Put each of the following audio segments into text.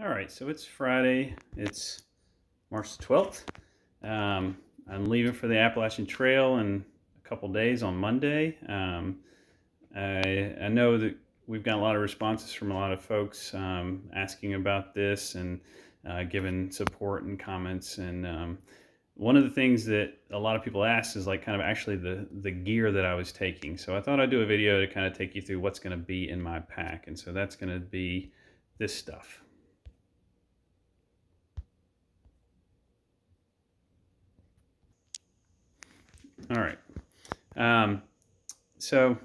All right, so it's Friday. It's March 12th. I'm leaving for the Appalachian Trail in a couple days on Monday. I know that we've got a lot of responses from a lot of folks asking about this and giving support and comments. And one of the things that a lot of people ask is like kind of actually the gear that I was taking. So I thought I'd do a video to kind of take you through what's going to be in my pack. And so that's going to be this stuff. All right. So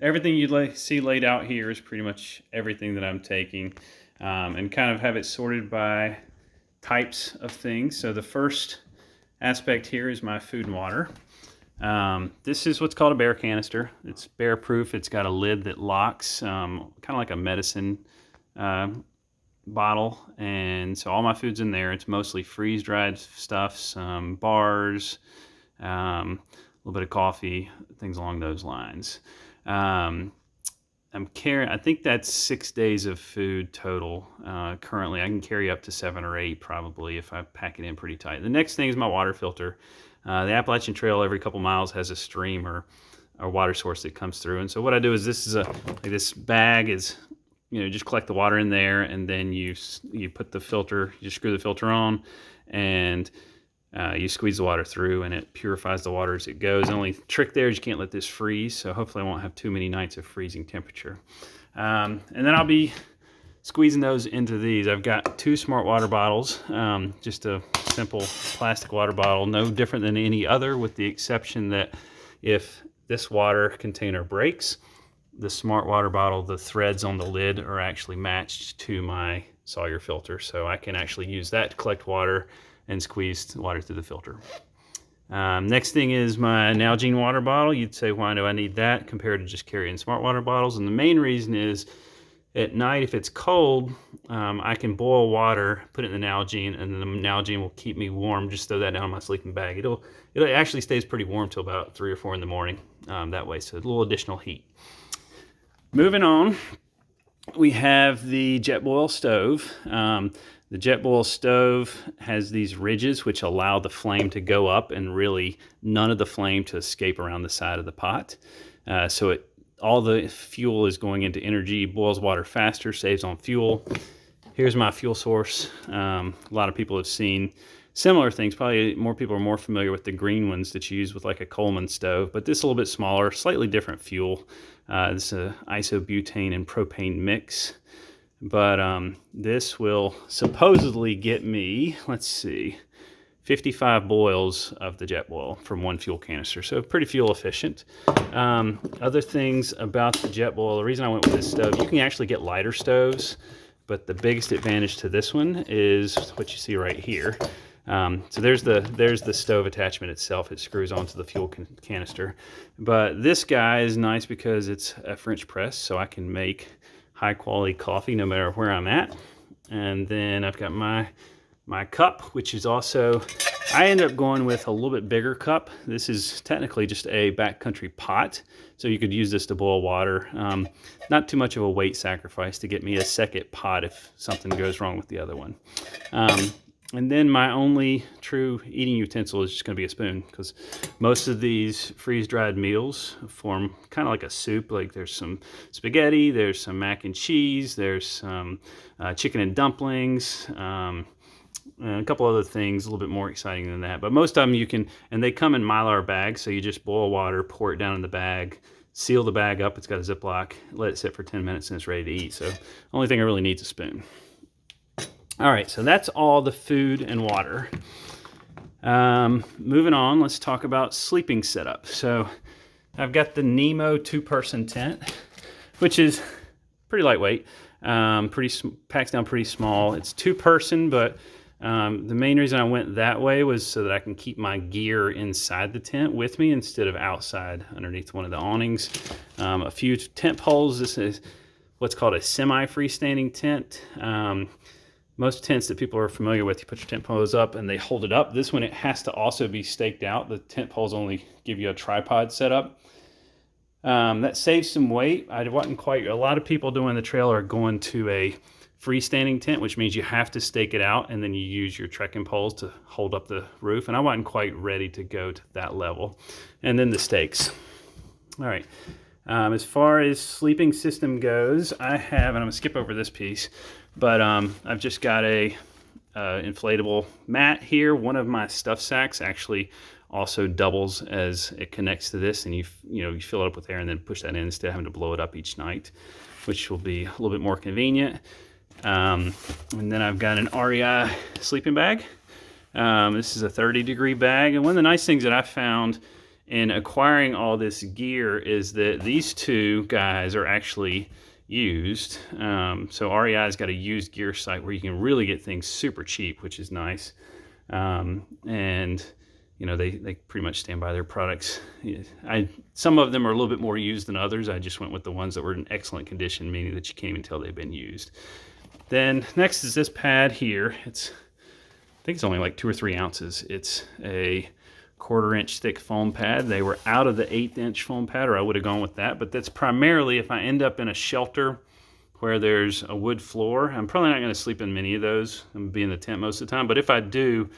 everything you see laid out here is pretty much everything that I'm taking, and kind of have it sorted by types of things. So the first aspect here is my food and water. This is what's called a bear canister. It's bear proof. It's got a lid that locks, kind of like a medicine bottle. And so all my food's in there. It's mostly freeze-dried stuff, some bars, a little bit of coffee, things along those lines. I'm carrying, I think that's 6 days of food total. Currently, I can carry up to 7 or 8 probably if I pack it in pretty tight. The next thing is my water filter. The Appalachian Trail every couple miles has a stream or water source that comes through. And so what I do is this bag is, just collect the water in there, and then you put the filter, you screw the filter on, and you squeeze the water through, and it purifies the water as it goes. The only trick there is you can't let this freeze, so hopefully I won't have too many nights of freezing temperature. And then I'll be squeezing those into these. I've got 2 smart water bottles, just a simple plastic water bottle, no different than any other, with the exception that if this water container breaks, the smart water bottle, the threads on the lid are actually matched to my Sawyer filter, so I can actually use that to collect water and squeeze water through the filter. Next thing is my Nalgene water bottle. You'd say, why do I need that compared to just carrying smart water bottles? And the main reason is at night, if it's cold, I can boil water, put it in the Nalgene, and then the Nalgene will keep me warm. Just throw that down in my sleeping bag. It actually stays pretty warm till about 3 or 4 in the morning that way, so a little additional heat. Moving on, we have the Jetboil stove. The Jetboil stove has these ridges which allow the flame to go up and really none of the flame to escape around the side of the pot. So all the fuel is going into energy, boils water faster, saves on fuel. Here's my fuel source. A lot of people have seen similar things. Probably more people are more familiar with the green ones that you use with like a Coleman stove, but this is a little bit smaller, slightly different fuel. This is an isobutane and propane mix. But this will supposedly get me, let's see, 55 boils of the Jetboil from 1 fuel canister. So pretty fuel efficient. Other things about the Jetboil, the reason I went with this stove, you can actually get lighter stoves, but the biggest advantage to this one is what you see right here. So there's the stove attachment itself. It screws onto the fuel canister. But this guy is nice because it's a French press, so I can make high quality coffee no matter where I'm at. And then I've got my cup, which is also, I end up going with a little bit bigger cup. This is technically just a backcountry pot, so you could use this to boil water. Not too much of a weight sacrifice to get me a second pot if something goes wrong with the other one. And then my only true eating utensil is just going to be a spoon, because most of these freeze-dried meals form kind of like a soup. Like there's some spaghetti, there's some mac and cheese, there's some chicken and dumplings, and a couple other things a little bit more exciting than that. But most of them you can, and they come in Mylar bags, so you just boil water, pour it down in the bag, seal the bag up. It's got a Ziploc, let it sit for 10 minutes, and it's ready to eat. So the only thing I really need is a spoon. All right, so that's all the food and water. Moving on, let's talk about sleeping setup. So I've got the Nemo 2-person tent, which is pretty lightweight, packs down pretty small. It's 2-person, but the main reason I went that way was so that I can keep my gear inside the tent with me instead of outside underneath one of the awnings. A few tent poles. This is what's called a semi-freestanding tent. Most tents that people are familiar with, you put your tent poles up and they hold it up. This one, it has to also be staked out. The tent poles only give you a tripod setup. That saves some weight. I wasn't quite, a lot of people doing the trail are going to a freestanding tent, which means you have to stake it out and then you use your trekking poles to hold up the roof. And I wasn't quite ready to go to that level. And then the stakes. All right. As far as sleeping system goes, I have, and I'm gonna skip over this piece, but I've just got a inflatable mat here. One of my stuff sacks actually also doubles as it connects to this, and you fill it up with air and then push that in instead of having to blow it up each night, which will be a little bit more convenient. And then I've got an REI sleeping bag. This is a 30-degree bag, and one of the nice things that I found in acquiring all this gear is that these two guys are actually used. So REI's got a used gear site where you can really get things super cheap, which is nice. And they pretty much stand by their products. Some of them are a little bit more used than others. I just went with the ones that were in excellent condition, meaning that you can't even tell they've been used. Then next is this pad here. I think it's only like 2 or 3 ounces. It's a 1/4 inch thick foam pad. They were out of the 1/8 inch foam pad, or I would have gone with that, but that's primarily if I end up in a shelter where there's a wood floor. I'm probably not going to sleep in many of those. I'm going to be in the tent most of the time, but if I do,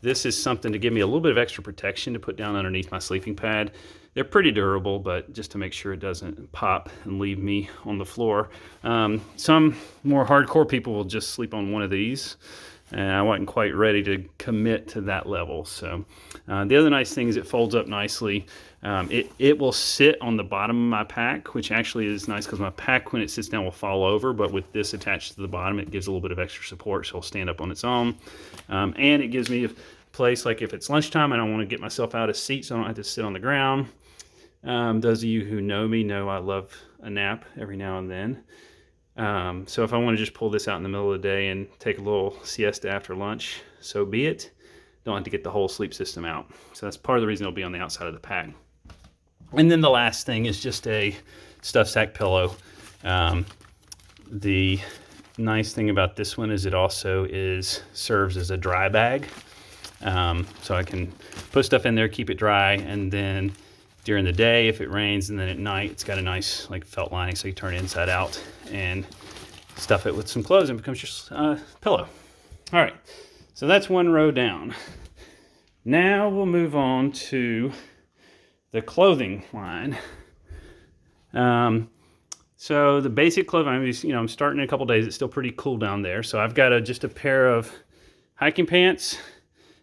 this is something to give me a little bit of extra protection to put down underneath my sleeping pad. They're pretty durable, but just to make sure it doesn't pop and leave me on the floor. Some more hardcore people will just sleep on one of these, and I wasn't quite ready to commit to that level. So the other nice thing is it folds up nicely. It will sit on the bottom of my pack, which actually is nice because my pack, when it sits down, will fall over, but with this attached to the bottom, it gives a little bit of extra support, so it'll stand up on its own. And it gives me a place, like if it's lunchtime and I want to get myself out of seat so I don't have to sit on the ground. Those of you who know me know I love a nap every now and then. So if I want to just pull this out in the middle of the day and take a little siesta after lunch, so be it. Don't have to get the whole sleep system out. So that's part of the reason it'll be on the outside of the pack. And then the last thing is just a stuff sack pillow. The nice thing about this one is it also serves as a dry bag. So I can put stuff in there, keep it dry, and then during the day if it rains, and then at night it's got a nice felt lining, so you turn it inside out and stuff it with some clothes and it becomes your pillow. All right, so that's one row down. Now we'll move on to the clothing line. So the basic clothing, I'm starting in a couple days. It's still pretty cool down there, so I've got just a pair of hiking pants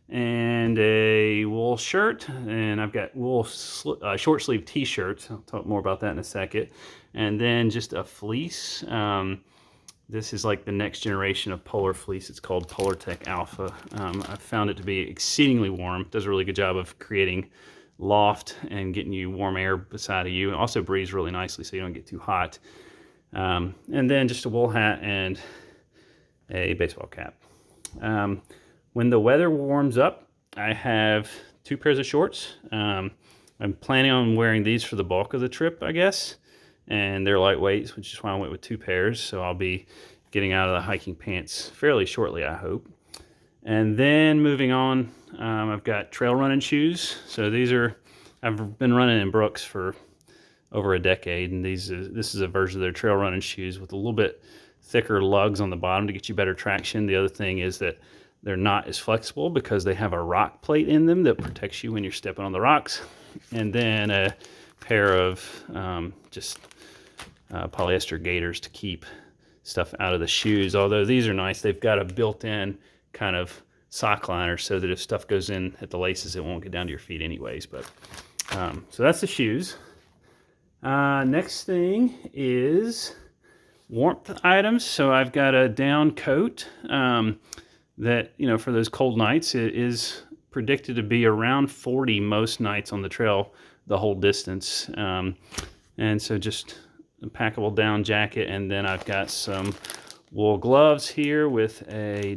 and a wool shirt, and I've got wool short sleeve t-shirts. I'll talk more about that in a second. And then just a fleece. This is like the next generation of polar fleece. It's called Polartec Alpha. I found it to be exceedingly warm. It does a really good job of creating loft and getting you warm air beside of you. It also breathes really nicely so you don't get too hot. And then just a wool hat and a baseball cap. When the weather warms up, I have 2 pairs of shorts. I'm planning on wearing these for the bulk of the trip, I guess. And they're lightweights, which is why I went with 2 pairs. So I'll be getting out of the hiking pants fairly shortly, I hope. And then moving on, I've got trail running shoes. So I've been running in Brooks for over a decade, and this is a version of their trail running shoes with a little bit thicker lugs on the bottom to get you better traction. The other thing is that they're not as flexible because they have a rock plate in them that protects you when you're stepping on the rocks. And then a pair of polyester gaiters to keep stuff out of the shoes. Although these are nice, they've got a built-in kind of sock liner so that if stuff goes in at the laces, it won't get down to your feet anyways. But so that's the shoes. Next thing is warmth items. So I've got a down coat that, for those cold nights. It is predicted to be around 40 most nights on the trail the whole distance. And so just a packable down jacket, and then I've got some wool gloves here with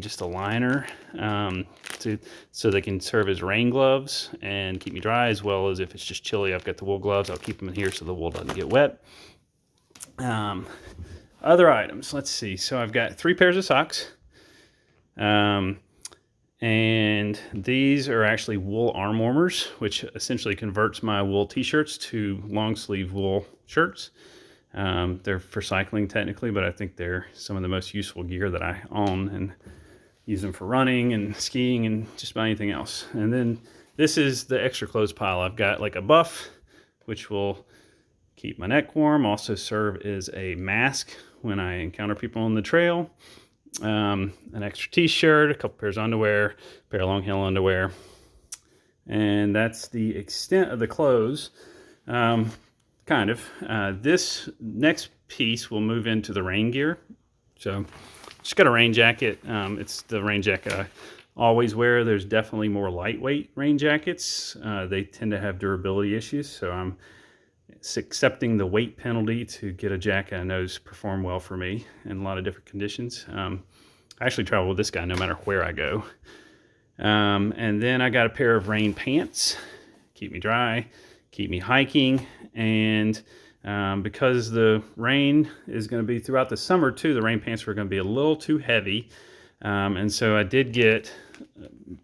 just a liner so they can serve as rain gloves and keep me dry, as well as if it's just chilly, I've got the wool gloves. I'll keep them in here so the wool doesn't get wet. Other items, let's see. So I've got 3 pairs of socks. And these are actually wool arm warmers, which essentially converts my wool t-shirts to long sleeve wool shirts. They're for cycling technically, but I think they're some of the most useful gear that I own, and use them for running and skiing and just about anything else. And then this is the extra clothes pile. I've got like a buff, which will keep my neck warm, also serve as a mask when I encounter people on the trail. An extra t-shirt, a couple pairs of underwear, a pair of long haul underwear. And that's the extent of the clothes. Kind of. This next piece will move into the rain gear. So just got a rain jacket. It's the rain jacket I always wear. There's definitely more lightweight rain jackets. They tend to have durability issues, so I'm accepting the weight penalty to get a jacket I know perform well for me in a lot of different conditions. I actually travel with this guy no matter where I go. And then I got a pair of rain pants, keep me dry, keep me hiking, and because the rain is going to be throughout the summer too, the rain pants were going to be a little too heavy. And so I did get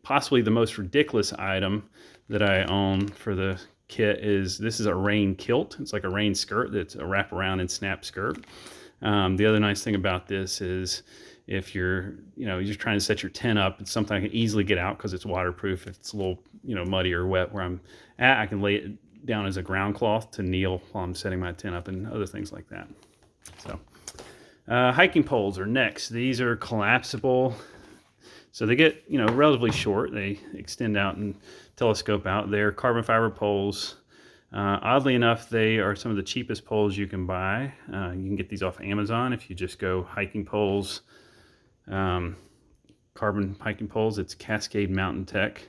possibly the most ridiculous item that I own for the kit. This is a rain kilt. It's like a rain skirt that's a wraparound and snap skirt. The other nice thing about this is if you're trying to set your tent up, it's something I can easily get out because it's waterproof. If it's a little, muddy or wet where I'm at, I can lay it down as a ground cloth to kneel while I'm setting my tent up and other things like that. So hiking poles are next. These are collapsible. So they get, relatively short. They extend out and telescope out. They're carbon fiber poles. Oddly enough, they are some of the cheapest poles you can buy. You can get these off Amazon if you just go hiking poles, carbon hiking poles. It's Cascade Mountain Tech.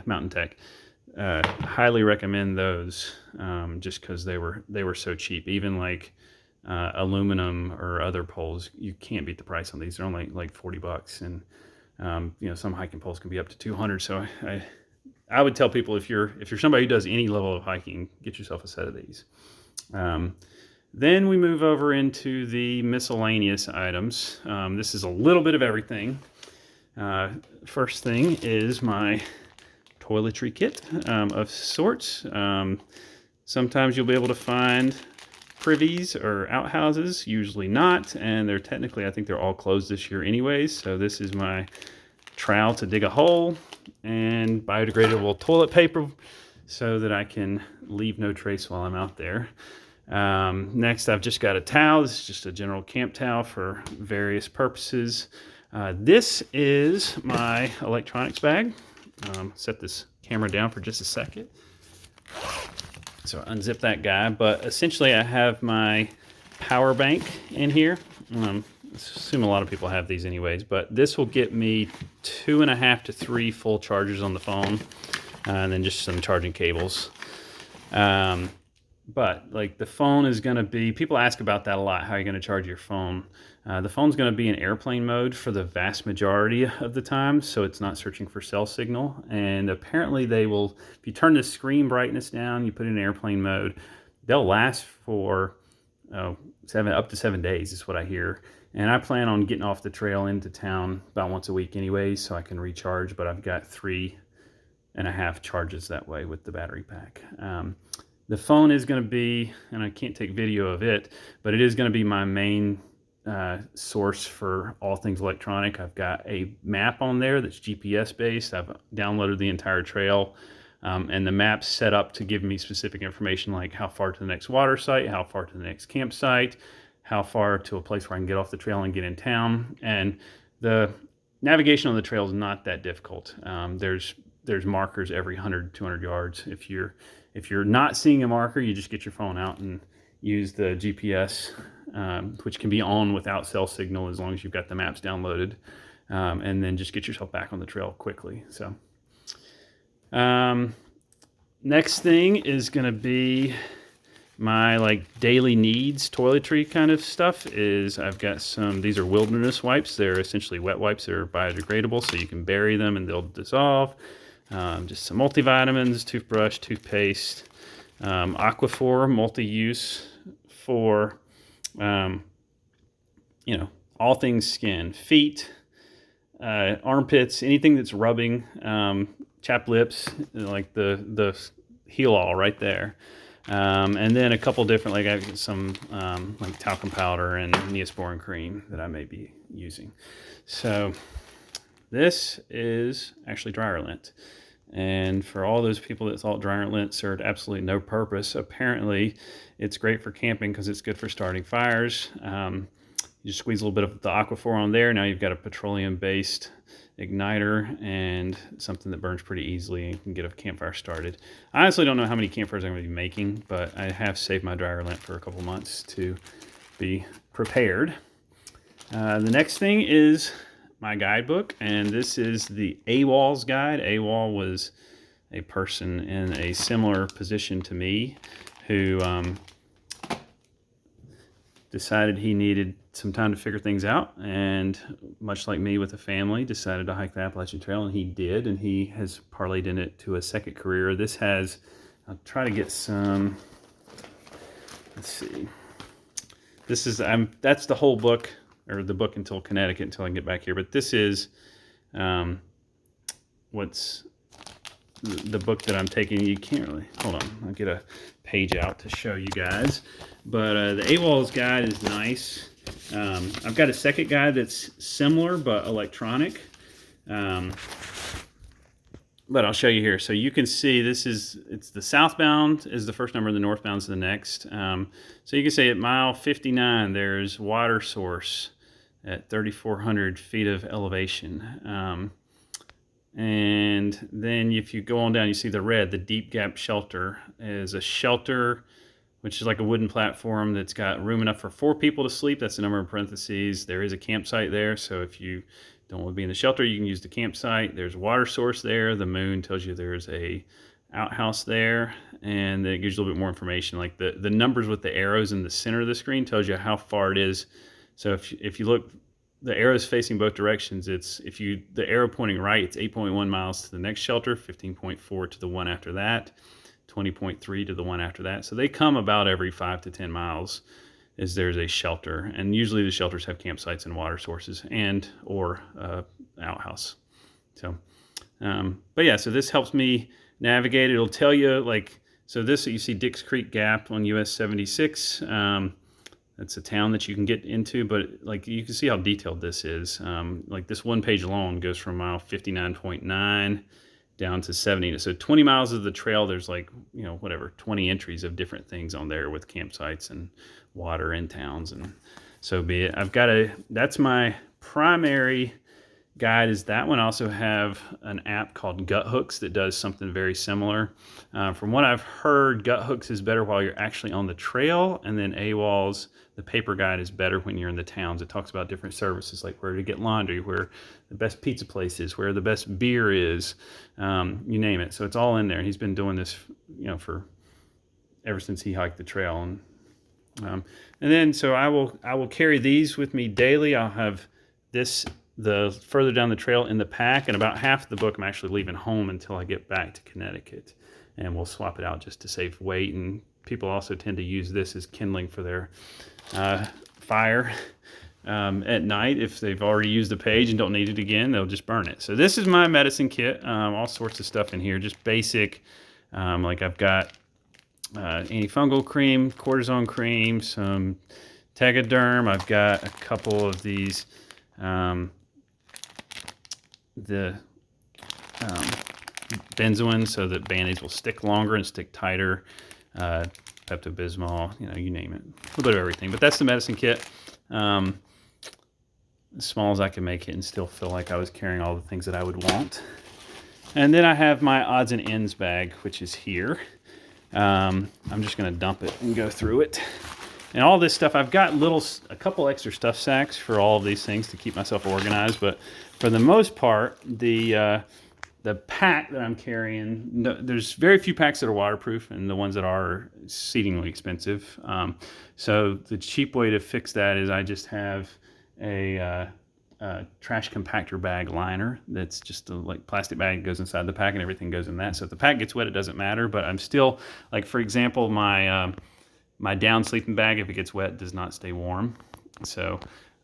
Mountain Tech. Highly recommend those just because they were so cheap. Even like aluminum or other poles, you can't beat the price on these. They're only like $40, and some hiking poles can be up to $200. So I would tell people if you're somebody who does any level of hiking, get yourself a set of these. Then we move over into the miscellaneous items. This is a little bit of everything. First thing is my toiletry kit of sorts. Sometimes you'll be able to find privies or outhouses, usually not, and they're technically, I think they're all closed this year anyways. So this is my trowel to dig a hole and biodegradable toilet paper so that I can leave no trace while I'm out there. Next, I've just got a towel. This is just a general camp towel for various purposes. This is my electronics bag. Set this camera down for just a second. So unzip that guy, but essentially I have my power bank in here. I assume a lot of people have these anyways, but this will get me 2.5 to 3 full chargers on the phone, and then just some charging cables. But like the phone is going to be, people ask about that a lot. How are you going to charge your phone? The phone's going to be in airplane mode for the vast majority of the time, so it's not searching for cell signal. And apparently they will, if you turn the screen brightness down, you put it in airplane mode, they'll last for up to 7 days is what I hear. And I plan on getting off the trail into town about once a week anyway, so I can recharge, but I've got 3.5 charges that way with the battery pack. The phone is going to be, and I can't take video of it, but it is going to be my main source for all things electronic. I've got a map on there that's GPS based. I've downloaded the entire trail, and the map's set up to give me specific information like how far to the next water site, how far to the next campsite, how far to a place where I can get off the trail and get in town. And the navigation on the trail is not that difficult. There's markers every 100, 200 yards. If you're not seeing a marker, you just get your phone out and use the GPS, which can be on without cell signal as long as you've got the maps downloaded, and then just get yourself back on the trail quickly. So next thing is going to be my daily needs toiletry kind of stuff. I've got these are wilderness wipes. They're essentially wet wipes. They're biodegradable, so you can bury them and they'll dissolve. Just some multivitamins, toothbrush, toothpaste, Aquaphor multi-use for, all things skin, feet, armpits, anything that's rubbing, chapped lips, like the heal all right there. And then a couple different, like I've got some like talcum powder and Neosporin cream that I may be using. So this is actually dryer lint. And for all those people that thought dryer lint served absolutely no purpose, apparently it's great for camping because it's good for starting fires. You just squeeze a little bit of the Aquaphor on there. Now you've got a petroleum-based igniter and something that burns pretty easily and can get a campfire started. I honestly don't know how many campfires I'm going to be making, but I have saved my dryer lint for a couple months to be prepared. The next thing is my guidebook, and this is the AWOL's guide. AWOL was a person in a similar position to me who decided he needed some time to figure things out, and much like me with a family, decided to hike the Appalachian Trail, and he did, and he has parlayed in it to a second career. This has, I'll try to get some, let's see, this is, that's the whole book, or the book until Connecticut, until I can get back here, but this is what's the book that I'm taking. You can't really, hold on, I'll get a page out to show you guys. But the AWOL's guide is nice. I've got a second guide that's similar but electronic. But I'll show you here. So you can see this is, it's the southbound is the first number, the northbound is the next. So you can say at mile 59 there's water source at 3,400 feet of elevation. And then if you go on down, you see the red, the deep gap shelter is a shelter which is like a wooden platform that's got room enough for 4 people to sleep. That's the number in parentheses. There is a campsite there, so if you don't want to be in the shelter, you can use the campsite. There's a water source there. The moon tells you there's a outhouse there, and it gives you a little bit more information. Like the numbers with the arrows in the center of the screen tells you how far it is. So if you look, the arrows facing both directions, it's the arrow pointing right, it's 8.1 miles to the next shelter, 15.4 to the one after that, 20.3 to the one after that. So they come about every 5 to 10 miles as there's a shelter. And usually the shelters have campsites and water sources and or outhouse. So, but yeah, so this helps me navigate. It'll tell you, like, so this, you see Dix Creek Gap on US 76. That's a town that you can get into, but like you can see how detailed this is. Like this one page alone goes from mile 59.9 down to 70. So 20 miles of the trail, there's like, you know, whatever, 20 entries of different things on there with campsites and water and towns, and so be it. That's my primary guide, is that one. I also have an app called Gut Hooks that does something very similar. From what I've heard, Gut Hooks is better while you're actually on the trail, and then AWOL's, the paper guide, is better when you're in the towns. It talks about different services, like where to get laundry, where the best pizza place is, where the best beer is, you name it. So it's all in there. He's been doing this, you know, for ever since he hiked the trail. And then so I will carry these with me daily. I'll have this the further down the trail in the pack, and about half the book I'm actually leaving home until I get back to Connecticut, and we'll swap it out just to save weight. And people also tend to use this as kindling for their fire at night. If they've already used the page and don't need it again, they'll just burn it. So this is my medicine kit. All sorts of stuff in here, just basic. Like I've got antifungal cream, cortisone cream, some Tegaderm. I've got a couple of these benzoin, so that band-aids will stick longer and stick tighter. Pepto-Bismol, you know, you name it, a little bit of everything. But that's the medicine kit, as small as I can make it and still feel like I was carrying all the things that I would want. And then I have my odds and ends bag, which is here. I'm just going to dump it and go through it. And all this stuff, I've got a couple extra stuff sacks for all of these things to keep myself organized. But for the most part, the pack that I'm carrying, there's very few packs that are waterproof, and the ones that are exceedingly expensive. So the cheap way to fix that is I just have a trash compactor bag liner that's just a like plastic bag that goes inside the pack, and everything goes in that. So if the pack gets wet, it doesn't matter. But I'm still, like, for example, my down sleeping bag, if it gets wet, does not stay warm. So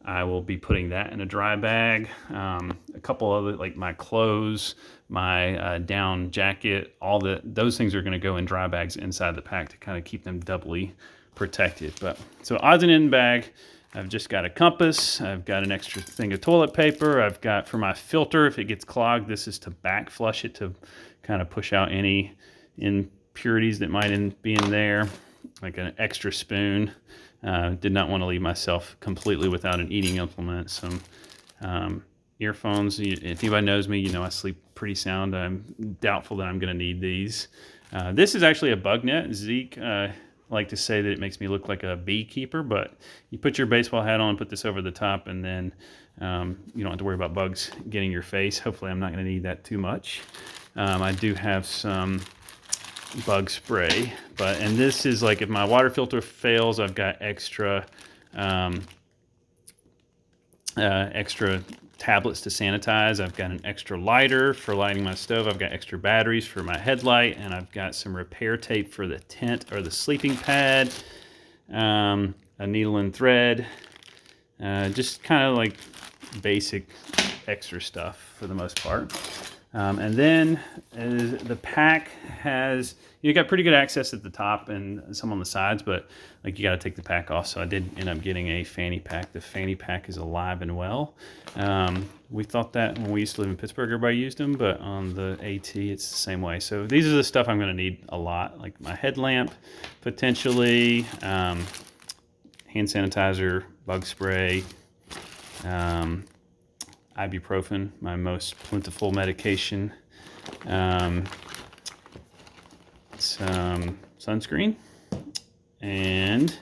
I will be putting that in a dry bag. A couple other, like my clothes, my down jacket, those things are going to go in dry bags inside the pack to kind of keep them doubly protected. But so odds and ends bag. I've just got a compass. I've got an extra thing of toilet paper. I've got for my filter, if it gets clogged, this is to back flush it to kind of push out any impurities that might be in there. Like an extra spoon. Did not want to leave myself completely without an eating implement. Some earphones. If anybody knows me, you know I sleep pretty sound. I'm doubtful that I'm going to need these. This is actually a bug net. Zeke like to say that it makes me look like a beekeeper, but you put your baseball hat on, put this over the top, and then you don't have to worry about bugs getting your face. Hopefully I'm not going to need that too much. I do have some bug spray, and this is like if my water filter fails, I've got extra extra tablets to sanitize. I've got an extra lighter for lighting my stove. I've got extra batteries for my headlight, and I've got some repair tape for the tent or the sleeping pad, a needle and thread, just kind of like basic extra stuff for the most part. And then the pack has, you got pretty good access at the top and some on the sides, but like you got to take the pack off. So I did end up getting a Fanny Pack. The Fanny Pack is alive and well. We thought that when we used to live in Pittsburgh, everybody used them, but on the AT, it's the same way. So these are the stuff I'm going to need a lot, like my headlamp, potentially, hand sanitizer, bug spray, ibuprofen, my most plentiful medication, some sunscreen, and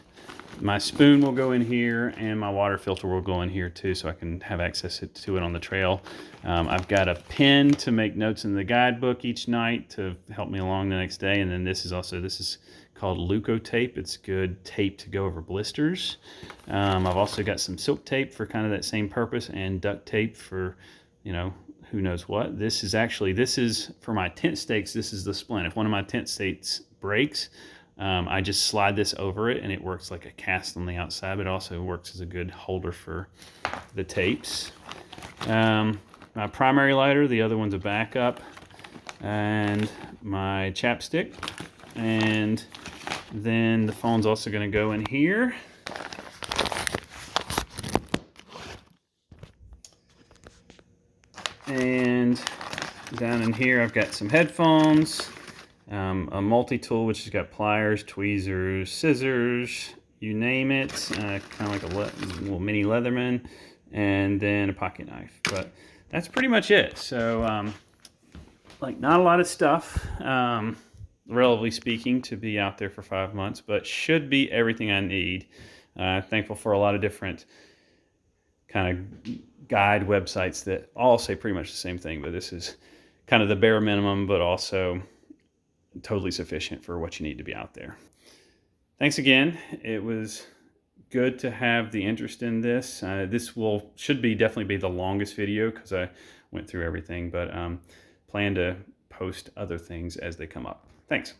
my spoon will go in here, and my water filter will go in here too, so I can have access to it on the trail. I've got a pen to make notes in the guidebook each night to help me along the next day, and then this is called Leuco tape. It's good tape to go over blisters. I've also got some silk tape for kind of that same purpose, and duct tape for, you know, who knows what. This is for my tent stakes. This is the splint. If one of my tent stakes breaks, I just slide this over it, and it works like a cast on the outside, but it also works as a good holder for the tapes. My primary lighter, the other one's a backup, and my chapstick, and then the phone's also going to go in here. And down in here I've got some headphones, a multi-tool which has got pliers, tweezers, scissors, you name it, kind of like a little mini Leatherman, and then a pocket knife. But that's pretty much it. So like not a lot of stuff, relatively speaking, to be out there for 5 months, but should be everything I need. Thankful for a lot of different kind of guide websites that all say pretty much the same thing, but this is kind of the bare minimum, but also totally sufficient for what you need to be out there. Thanks again. It was good to have the interest in this. This should definitely be the longest video because I went through everything, but plan to post other things as they come up. Thanks.